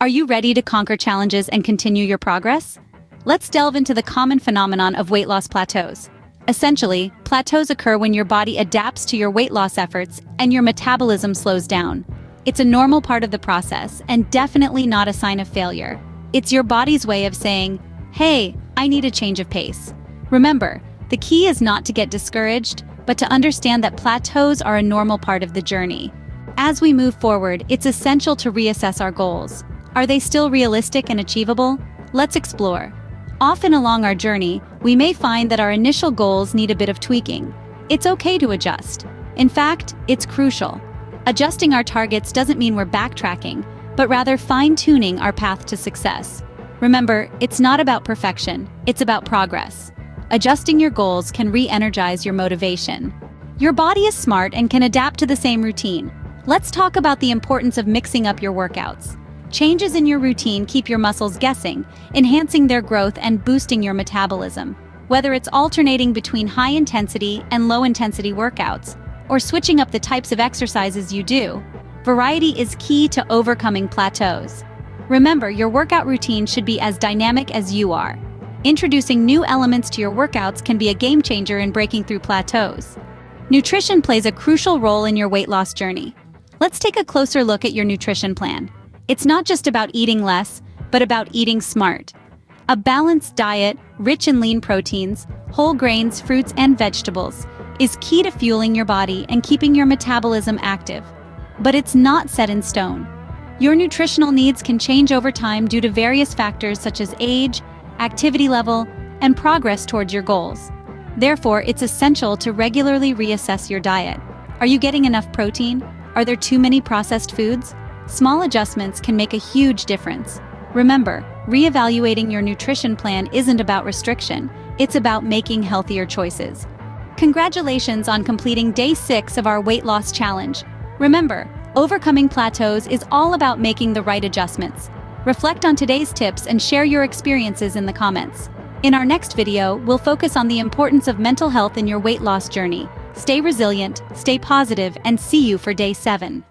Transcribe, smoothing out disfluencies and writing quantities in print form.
Are you ready to conquer challenges and continue your progress? Let's delve into the common phenomenon of weight loss plateaus. Essentially, plateaus occur when your body adapts to your weight loss efforts and your metabolism slows down. It's a normal part of the process and definitely not a sign of failure. It's your body's way of saying, "Hey, I need a change of pace." Remember, the key is not to get discouraged, but to understand that plateaus are a normal part of the journey. As we move forward, it's essential to reassess our goals. Are they still realistic and achievable? Let's explore. Often along our journey, we may find that our initial goals need a bit of tweaking. It's okay to adjust. In fact, it's crucial. Adjusting our targets doesn't mean we're backtracking, but rather fine-tuning our path to success. Remember, it's not about perfection, it's about progress. Adjusting your goals can re-energize your motivation. Your body is smart and can adapt to the same routine. Let's talk about the importance of mixing up your workouts. Changes in your routine keep your muscles guessing, enhancing their growth and boosting your metabolism. Whether it's alternating between high-intensity and low-intensity workouts, or switching up the types of exercises you do, variety is key to overcoming plateaus. Remember, your workout routine should be as dynamic as you are. Introducing new elements to your workouts can be a game changer in breaking through plateaus. Nutrition plays a crucial role in your weight loss journey. Let's take a closer look at your nutrition plan. It's not just about eating less, but about eating smart. A balanced diet, rich in lean proteins, whole grains, fruits, and vegetables, is key to fueling your body and keeping your metabolism active. But it's not set in stone. Your nutritional needs can change over time due to various factors such as age, activity level, and progress towards your goals. Therefore, it's essential to regularly reassess your diet. Are you getting enough protein? Are there too many processed foods? Small adjustments can make a huge difference. Remember, reevaluating your nutrition plan isn't about restriction, it's about making healthier choices. Congratulations on completing day 6 of our weight loss challenge. Remember, overcoming plateaus is all about making the right adjustments. Reflect on today's tips and share your experiences in the comments. In our next video, we'll focus on the importance of mental health in your weight loss journey. Stay resilient, stay positive, and see you for day 7.